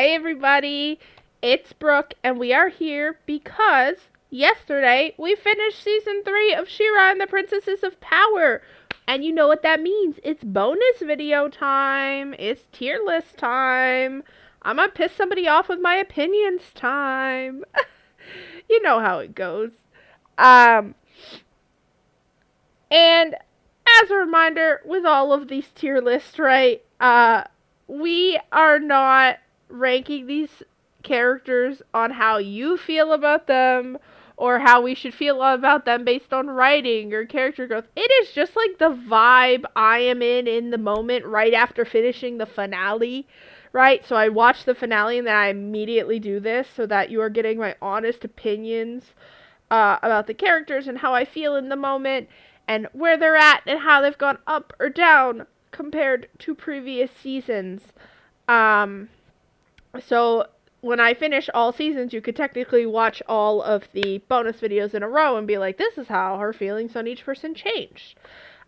Hey everybody, it's Brooke, and we are here because yesterday we finished season 3 of She-Ra and the Princesses of Power. And you know what that means. It's bonus video time. It's tier list time. I'm gonna piss somebody off with my opinions time. You know how it goes. Um, and as a reminder, with all of these tier lists, right, we are not ranking these characters on how you feel about them or how we should feel about them based on writing or character growth. It is just like the vibe I am in the moment right after finishing the finale, right? So I watch the finale and then I immediately do this so that you are getting my honest opinions about the characters and how I feel in the moment and where they're at and how they've gone up or down compared to previous seasons. Um, so when I finish all seasons, you could technically watch all of the bonus videos in a row and be like, this is how her feelings on each person changed.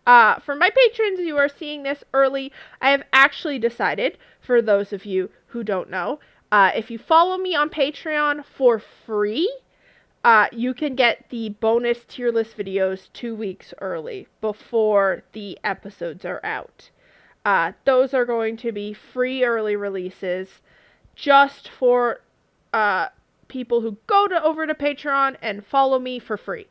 For my patrons, you are seeing this early. I have actually decided, for those of you who don't know, if you follow me on Patreon for free, you can get the bonus tier list videos 2 weeks early before the episodes are out. Those are going to be free early releases just for people who go over to Patreon and follow me for free.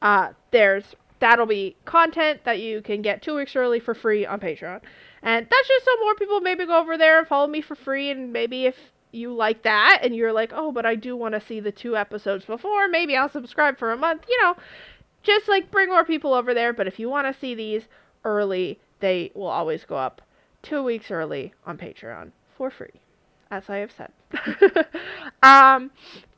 That'll be content that you can get 2 weeks early for free on Patreon. And that's just so more people maybe go over there and follow me for free, and maybe if you like that and you're like, oh, but I do want to see the 2 episodes before, maybe I'll subscribe for a month, just like bring more people over there. But if you want to see these early, they will always go up 2 weeks early on Patreon for free, as I have said.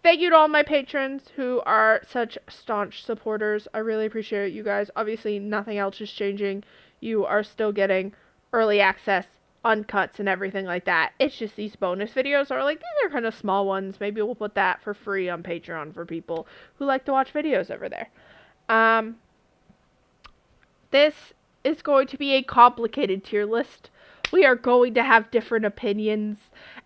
Thank you to all my patrons who are such staunch supporters. I really appreciate you guys. Obviously, nothing else is changing. You are still getting early access, uncuts, and everything like that. It's just these bonus videos are like, these are kind of small ones. Maybe we'll put that for free on Patreon for people who like to watch videos over there. This is going to be a complicated tier list. We are going to have different opinions,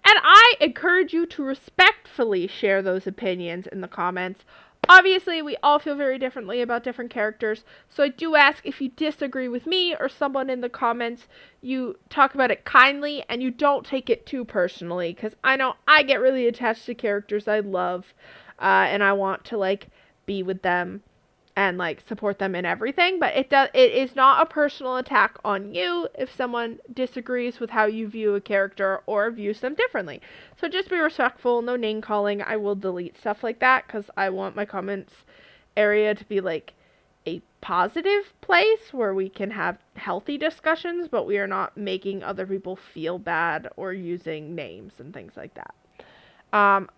and I encourage you to respectfully share those opinions in the comments. Obviously, we all feel very differently about different characters, so I do ask if you disagree with me or someone in the comments, you talk about it kindly and you don't take it too personally, because I know I get really attached to characters I love, and I want to, be with them and support them in everything, but it is not a personal attack on you if someone disagrees with how you view a character or views them differently. So just be respectful, no name calling. I will delete stuff like that because I want my comments area to be a positive place where we can have healthy discussions, but we are not making other people feel bad or using names and things like that.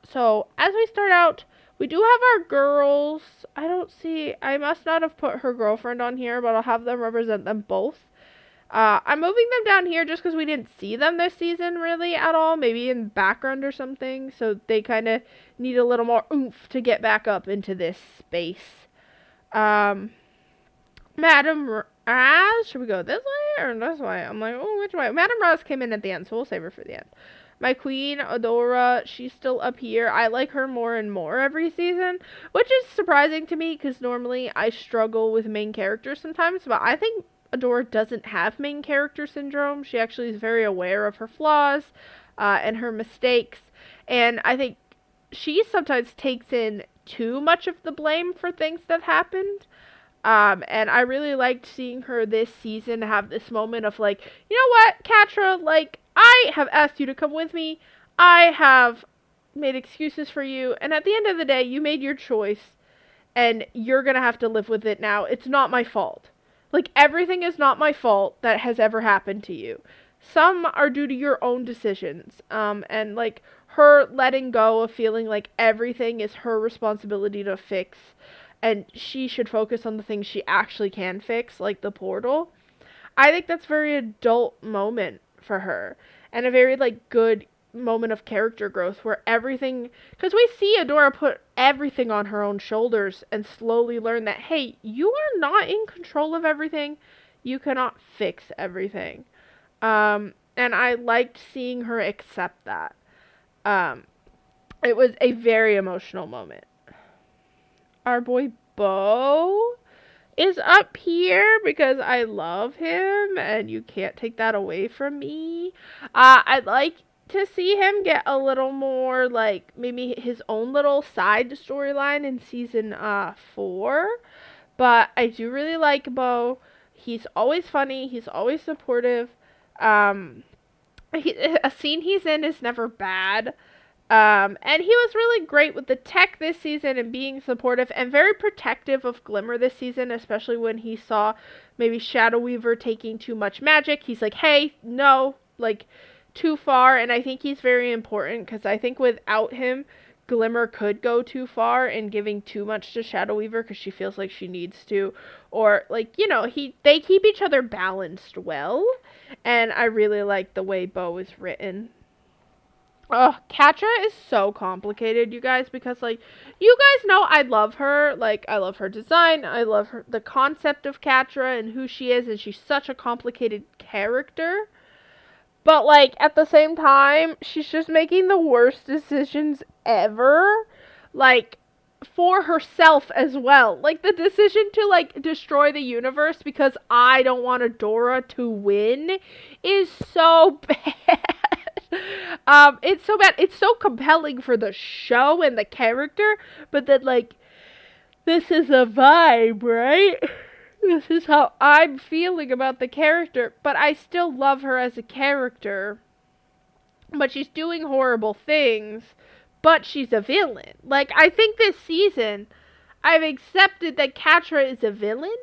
So as we start out, we do have our girls. I must not have put her girlfriend on here, but I'll have them represent them both. I'm moving them down here just because we didn't see them this season really at all. Maybe in the background or something. So they kind of need a little more oomph to get back up into this space. Madam Raz, should we go this way or this way? I'm like, oh, which way? Madam Raz came in at the end, so we'll save her for the end. My queen, Adora, she's still up here. I like her more and more every season, which is surprising to me because normally I struggle with main characters sometimes, but I think Adora doesn't have main character syndrome. She actually is very aware of her flaws and her mistakes, and I think she sometimes takes in too much of the blame for things that happened. And I really liked seeing her this season have this moment of you know what, CATRA, I have asked you to come with me. I have made excuses for you. And at the end of the day, you made your choice. And you're going to have to live with it now. It's not my fault. Everything is not my fault that has ever happened to you. Some are due to your own decisions. And her letting go of feeling like everything is her responsibility to fix. And she should focus on the things she actually can fix, like the portal. I think that's a very adult moment for her, and a very good moment of character growth where everything, because we see Adora put everything on her own shoulders and slowly learn that, hey, you are not in control of everything, you cannot fix everything, and I liked seeing her accept that. Um, it was a very emotional moment. Our boy Bo is up here because I love him and you can't take that away from me. I'd like to see him get a little more, like, maybe his own little side storyline in season 4. But I do really like Bo. He's always funny. He's always supportive. Um, a scene he's in is never bad. And he was really great with the tech this season and being supportive and very protective of Glimmer this season, especially when he saw maybe Shadow Weaver taking too much magic. He's like, hey, no, like, too far. And I think he's very important because I think without him, Glimmer could go too far in giving too much to Shadow Weaver because she feels like she needs to. Or, like, they keep each other balanced well. And I really like the way Bo is written. Oh, CATRA is so complicated, you guys, because, like, you guys know I love her. Like, I love her design. I love the concept of CATRA and who she is, and she's such a complicated character. But, like, at the same time, she's just making the worst decisions ever. Like, for herself as well. Like, the decision to, like, destroy the universe because I don't want Adora to win is so bad. It's so bad. It's so compelling for the show and the character, but then, like, this is a vibe, right? This is how I'm feeling about the character, but I still love her as a character. But she's doing horrible things, but she's a villain. Like, I think this season, I've accepted that CATRA is a villain.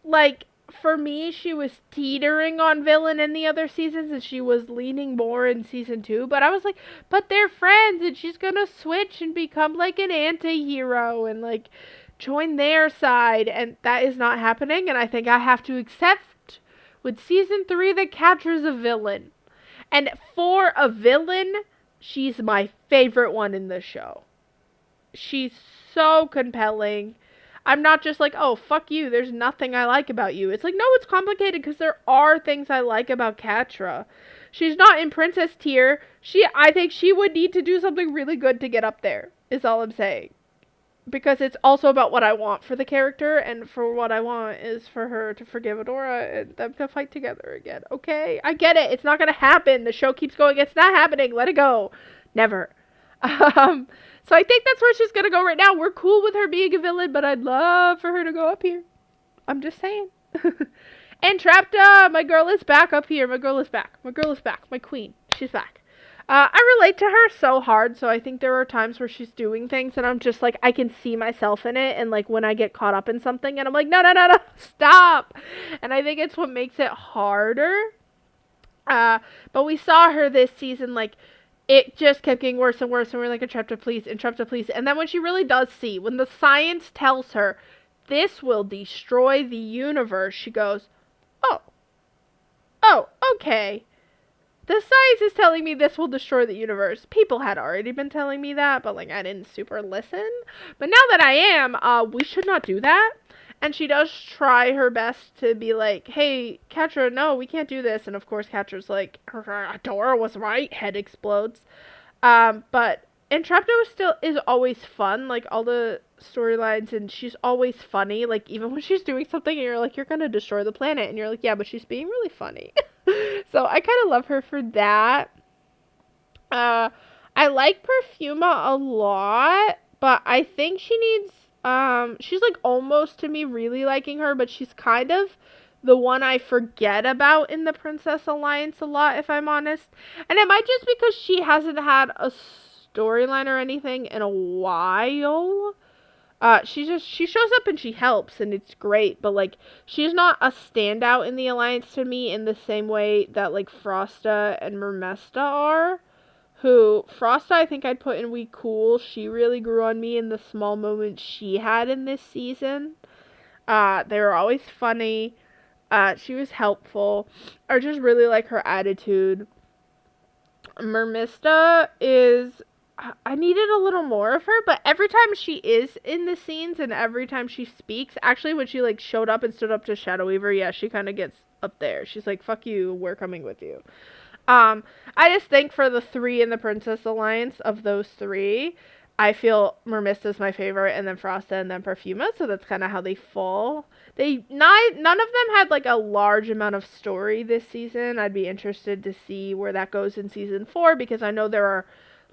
Like, for me, she was teetering on villain in the other seasons, and she was leaning more in season 2. But I was like, but they're friends, and she's gonna switch and become, like, an anti-hero and, like, join their side. And that is not happening, and I think I have to accept with season 3 that CATRA's a villain. And for a villain, she's my favorite one in the show. She's so compelling. I'm not just like, oh, fuck you, there's nothing I like about you. It's like, no, it's complicated because there are things I like about CATRA. She's not in princess tier. I think she would need to do something really good to get up there, is all I'm saying. Because it's also about what I want for the character, and for what I want is for her to forgive Adora and them to fight together again. Okay? I get it. It's not gonna happen. The show keeps going. It's not happening. Let it go. Never. So I think that's where she's gonna go right now. We're cool with her being a villain, but I'd love for her to go up here. I'm just saying. And Trapta, my girl is back up here. My girl is back. My girl is back. My queen. She's back. I relate to her so hard, so I think there are times where she's doing things and I'm just like, I can see myself in it, and like when I get caught up in something and I'm like, no, stop! And I think it's what makes it harder. But we saw her this season, like, it just kept getting worse and worse, and we're like, Trapta, please. And then when she really does see, when the science tells her, this will destroy the universe, she goes, oh, okay. The science is telling me this will destroy the universe. People had already been telling me that, but, like, I didn't super listen. But now that I am, we should not do that. And she does try her best to be like, hey, CATRA, no, we can't do this. And, of course, CATRA's like, Adora was right. Head explodes. But Entrapta is always fun. Like, all the storylines, and she's always funny. Like, even when she's doing something and you're like, you're gonna destroy the planet. And you're like, yeah, but she's being really funny. So I kind of love her for that. I like Perfuma a lot, but I think she needs, she's like almost to me really liking her, but she's kind of the one I forget about in the Princess Alliance a lot, if I'm honest. And it might just because she hasn't had a storyline or anything in a while. She shows up and she helps, and it's great, but, like, she's not a standout in the Alliance to me in the same way that, like, Frosta and Mermesta are. Frosta, I think I'd put in We Cool. She really grew on me in the small moments she had in this season. They were always funny. She was helpful. I just really like her attitude. Mermista is, I needed a little more of her, but every time she is in the scenes and every time she speaks, actually when she, like, showed up and stood up to Shadow Weaver, yeah, she kind of gets up there. She's like, fuck you, we're coming with you. Um, I just think for the three in the Princess Alliance, of those three, I feel Mermista's my favorite, and then Frosta, and then Perfuma. So that's kind of how they fall. None of them had like a large amount of story this season. I'd be interested to see where that goes in season 4, because I know there are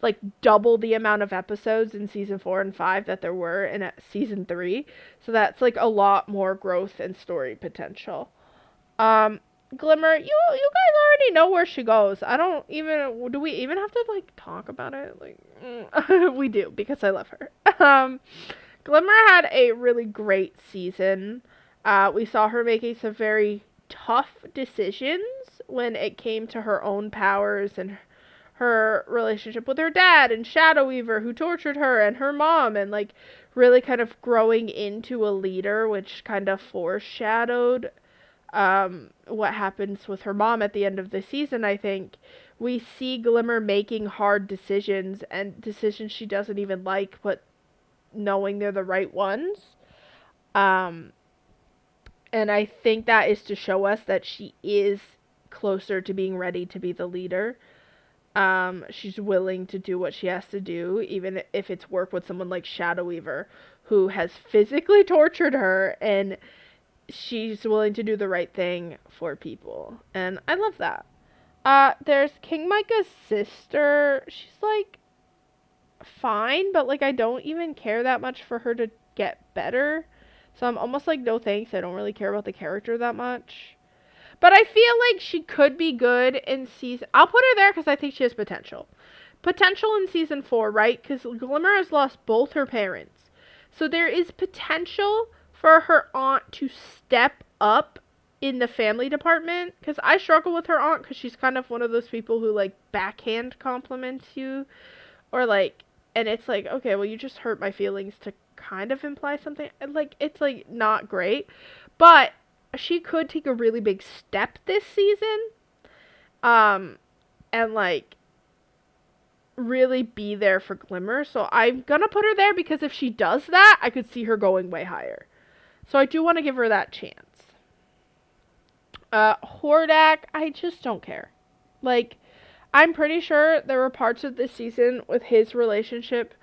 like double the amount of episodes in season 4 and 5 that there were in season 3. So that's like a lot more growth and story potential. Um, Glimmer, you guys already know where she goes. I don't even, do we even have to like talk about it? Like, we do, because I love her. Glimmer had a really great season. We saw her making some very tough decisions when it came to her own powers and her relationship with her dad and Shadow Weaver, who tortured her, and her mom, and like really kind of growing into a leader, which kind of foreshadowed what happens with her mom at the end of the season. I think we see Glimmer making hard decisions, and decisions she doesn't even like, but knowing they're the right ones. Um, and I think that is to show us that she is closer to being ready to be the leader. She's willing to do what she has to do, even if it's work with someone like Shadow Weaver, who has physically tortured her, and she's willing to do the right thing for people. And I love that. There's King Micah's sister. She's like fine, but like I don't even care that much for her to get better. So I'm almost like, no thanks. I don't really care about the character that much. But I feel like she could be good in season. I'll put her there because I think she has potential. Potential in season 4, right? Because Glimmer has lost both her parents. So there is potential for her aunt to step up in the family department. Because I struggle with her aunt because she's kind of one of those people who like backhand compliments you. Or like, and it's like, okay, well, you just hurt my feelings to kind of imply something. Like, it's like not great. But she could take a really big step this season. And like really be there for Glimmer. So I'm gonna put her there because if she does that, I could see her going way higher. So I do want to give her that chance. Hordak, I just don't care. Like, I'm pretty sure there were parts of this season with his relationship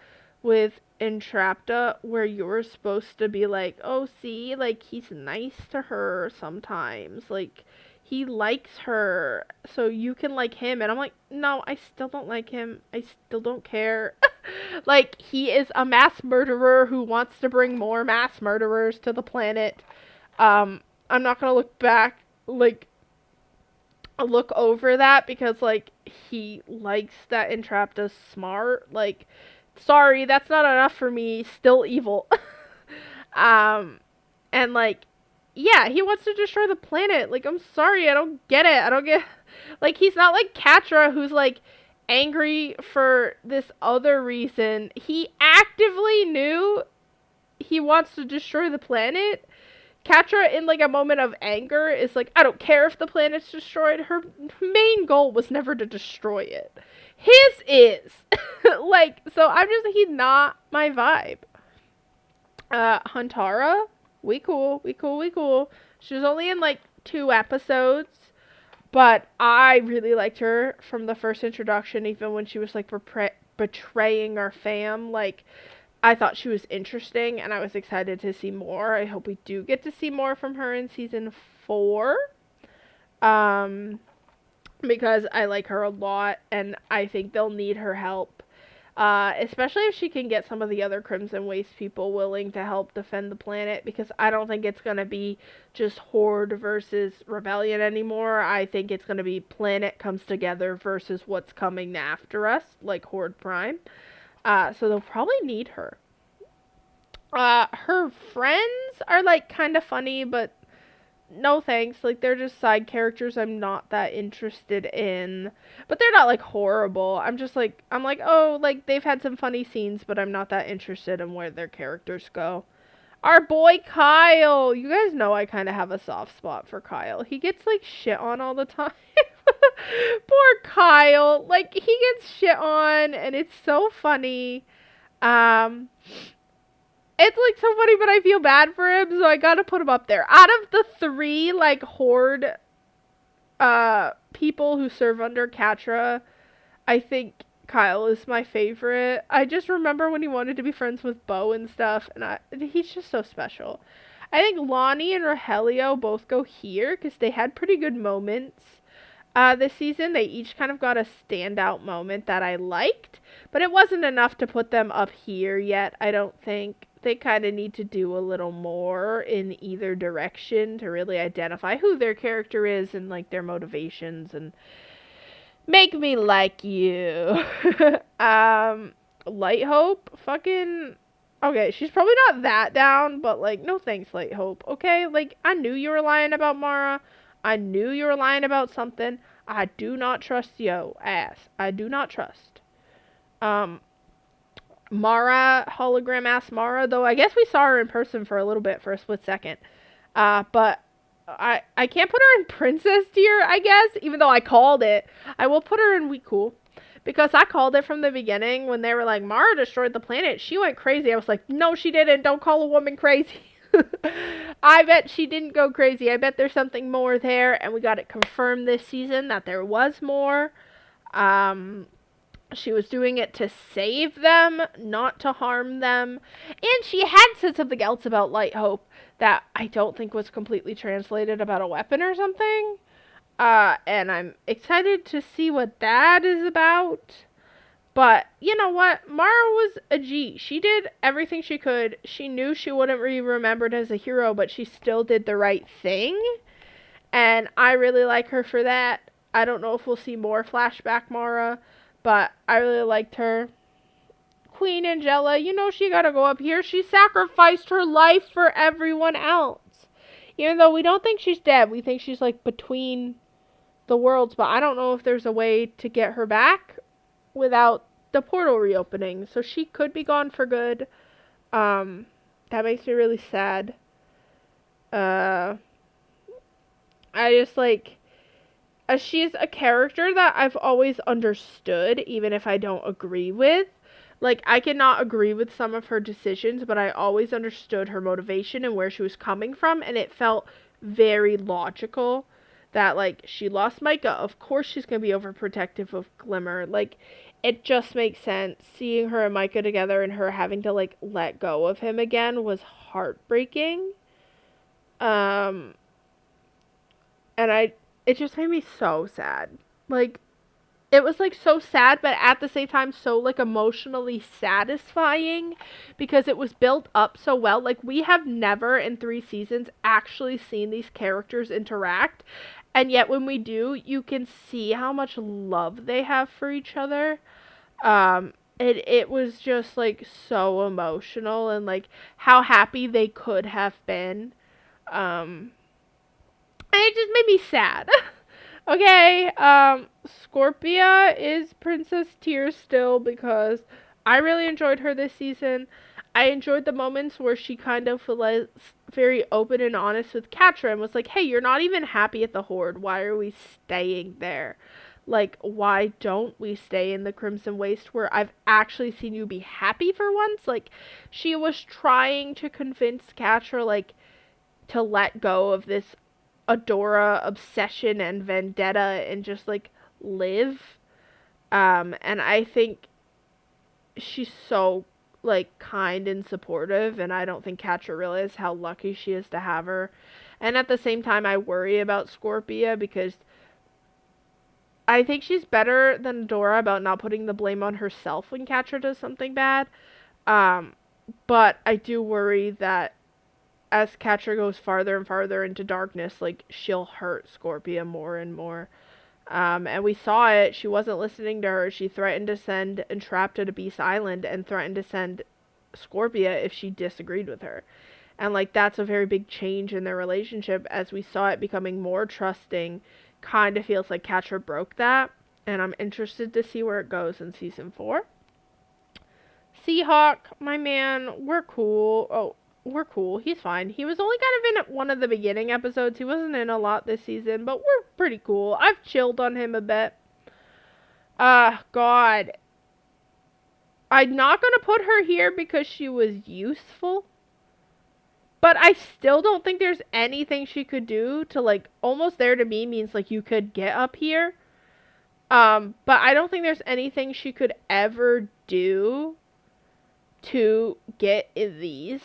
with Entrapta where you're supposed to be like, oh, see, like, he's nice to her sometimes. Like, he likes her, so you can like him. And I'm like, no, I still don't like him. I still don't care. Like, he is a mass murderer who wants to bring more mass murderers to the planet. I'm not gonna look over that because like he likes that Entrapta's smart. Like, sorry, that's not enough for me. Still evil. And like, yeah, he wants to destroy the planet. Like, I'm sorry, I don't get it. I don't get, like, he's not like Catra, who's like angry for this other reason. He actively knew he wants to destroy the planet. Catra, in like a moment of anger, is like, I don't care if the planet's destroyed. Her main goal was never to destroy it. His is. Like, so I'm just, he's not my vibe. Huntara, we cool. She was only in like 2 episodes, but I really liked her from the first introduction, even when she was like betraying our fam. Like, I thought she was interesting, and I was excited to see more. I hope we do get to see more from her in season 4. Because I like her a lot, and I think they'll need her help. Especially if she can get some of the other Crimson Waste people willing to help defend the planet, because I don't think it's going to be just Horde versus Rebellion anymore. I think it's going to be planet comes together versus what's coming after us, like Horde Prime. So they'll probably need her. Her friends are like kind of funny, but no thanks. Like, they're just side characters I'm not that interested in. But they're not like horrible. I'm like, oh, like they've had some funny scenes, but I'm not that interested in where their characters go. Our boy Kyle. You guys know I kind of have a soft spot for Kyle. He gets like shit on all the time. Poor Kyle. Like, he gets shit on, and it's so funny. It's like so funny, but I feel bad for him, so I gotta put him up there. Out of the 3 like Horde people who serve under CATRA, I think Kyle is my favorite. I just remember when he wanted to be friends with Bo and stuff, and he's just so special. I think Lonnie and Rogelio both go here because they had pretty good moments this season. They each kind of got a standout moment that I liked, but it wasn't enough to put them up here yet, I don't think. They kind of need to do a little more in either direction to really identify who their character is and like their motivations and make me like you. Light Hope, fucking okay, she's probably not that down, but like no thanks, Light Hope. Okay, like I knew you were lying about Mara. I knew you were lying about something. I do not trust yo ass. I do not trust. Mara, hologram ass Mara, though I guess we saw her in person for a little bit for a split second. But I can't put her in princess tier, I guess, even though I called it. I will put her in we cool. Because I called it from the beginning when they were like, Mara destroyed the planet. She went crazy. I was like, no, she didn't. Don't call a woman crazy. I bet she didn't go crazy. I bet there's something more there. And we got it confirmed this season that there was more. She was doing it to save them, not to harm them. And she had said something else about Light Hope that I don't think was completely translated about a weapon or something. And I'm excited to see what that is about. But, you know what? Mara was a G. She did everything she could. She knew she wouldn't be remembered as a hero, but she still did the right thing. And I really like her for that. I don't know if we'll see more flashback Mara, but I really liked her. Queen Angela, you know she gotta go up here. She sacrificed her life for everyone else. Even though we don't think she's dead, we think she's like between the worlds, but I don't know if there's a way to get her back without the portal reopening. So she could be gone for good. That makes me really sad. I just like she's a character that I've always understood, even if I don't agree with. Like, I cannot agree with some of her decisions, but I always understood her motivation and where she was coming from, and it felt very logical that, like, she lost Micah. Of course she's going to be overprotective of Glimmer. Like, it just makes sense. Seeing her and Micah together and her having to, like, let go of him again was heartbreaking. And it just made me so sad. Like, it was, like, so sad, but at the same time so, like, emotionally satisfying because it was built up so well. Like, we have never in 3 seasons actually seen these characters interact, and yet when we do, you can see how much love they have for each other. It was just, like, so emotional and, like, how happy they could have been. And it just made me sad. Okay, Scorpia is princess tier still because I really enjoyed her this season. I enjoyed the moments where she kind of was very open and honest with CATRA and was like, hey, you're not even happy at the Horde. Why are we staying there? Like, why don't we stay in the Crimson Waste where I've actually seen you be happy for once? Like, she was trying to convince CATRA, like, to let go of this Adora obsession and vendetta and just like live. And I think she's so like kind and supportive, and I don't think CATRA realizes how lucky she is to have her. And at the same time, I worry about Scorpia because I think she's better than Adora about not putting the blame on herself when CATRA does something bad. But I do worry that as CATRA goes farther and farther into darkness, like, she'll hurt Scorpia more and more. And we saw it. She wasn't listening to her. She threatened to send Entrapped to Beast Island and threatened to send Scorpia if she disagreed with her. And, like, that's a very big change in their relationship as we saw it becoming more trusting. Kind of feels like CATRA broke that. And I'm interested to see where it goes in season 4. Seahawk, my man, we're cool. Oh, we're cool. He's fine. He was only kind of in one of the beginning episodes. He wasn't in a lot this season, but we're pretty cool. I've chilled on him a bit. God. I'm not going to put her here because she was useful. But I still don't think there's anything she could do to, like, almost there to me means, like, you could get up here. But I don't think there's anything she could ever do to get in these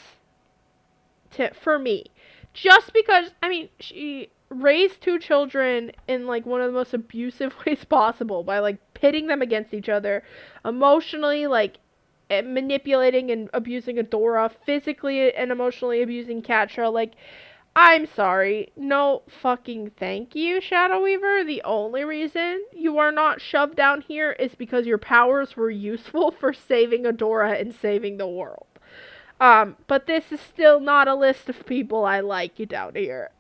for me. Just because, I mean, she raised two children in, like, one of the most abusive ways possible by, like, pitting them against each other, emotionally, like, manipulating and abusing Adora, physically and emotionally abusing CATRA. Like, I'm sorry. No fucking thank you, Shadow Weaver. The only reason you are not shoved down here is because your powers were useful for saving Adora and saving the world. But this is still not a list of people I like down here.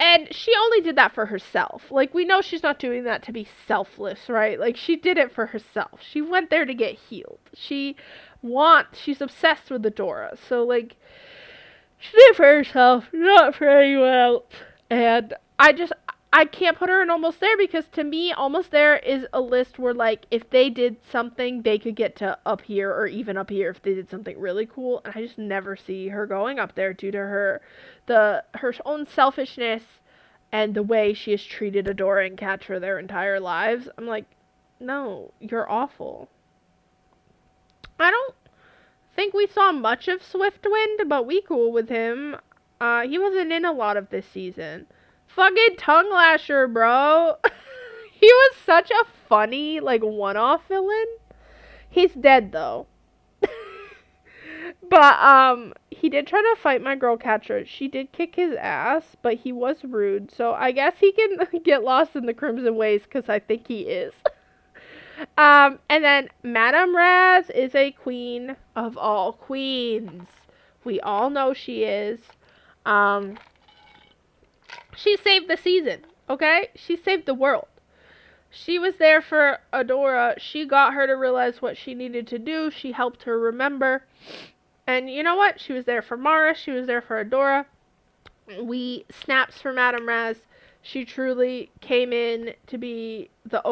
And she only did that for herself. Like, we know she's not doing that to be selfless, right? Like, she did it for herself. She went there to get healed. She's obsessed with Adora. So, like, she did it for herself, not for anyone else. And I can't put her in Almost There because to me, Almost There is a list where, like, if they did something, they could get to up here or even up here if they did something really cool. And I just never see her going up there due to her own selfishness and the way she has treated Adora and CATRA their entire lives. I'm like, no, you're awful. I don't think we saw much of Swiftwind, but we cool with him. He wasn't in a lot of this season. Fucking Tongue Lasher, bro. He was such a funny, like, one-off villain. He's dead, though. But, he did try to fight my girl CATRA. She did kick his ass, but he was rude. So I guess he can get lost in the Crimson Ways, because I think he is. And then Madame Raz is a queen of all queens. We all know she is. She saved the season, okay? She saved the world. She was there for Adora. She got her to realize what she needed to do. She helped her remember. And you know what? She was there for Mara. She was there for Adora. Snaps for Madame Raz. She truly came in to be the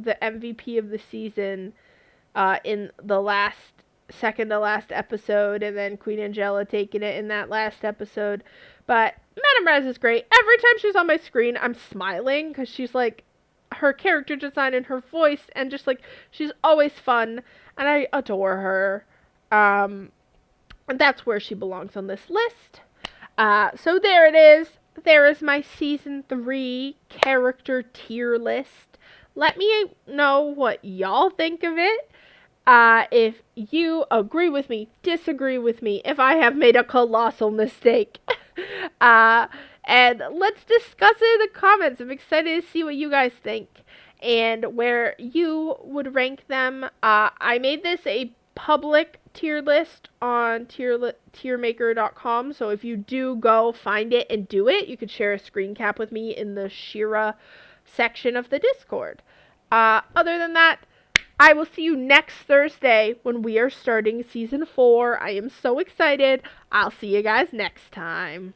MVP of the season in the second to last episode, and then Queen Angela taking it in that last episode. But Madame Raz is great. Every time she's on my screen, I'm smiling because she's like, her character design and her voice, and just like, she's always fun, and I adore her. And that's where she belongs on this list. So there it is. There is my season 3 character tier list. Let me know what y'all think of it. If you agree with me, disagree with me, if I have made a colossal mistake. And let's discuss it in the comments. I'm excited to see what you guys think and where you would rank them. I made this a public tier list on tiermaker.com, so if you do go find it and do it, you could share a screen cap with me in the Shira section of the Discord. Other than that, I will see you next Thursday when we are starting season 4. I am so excited. I'll see you guys next time.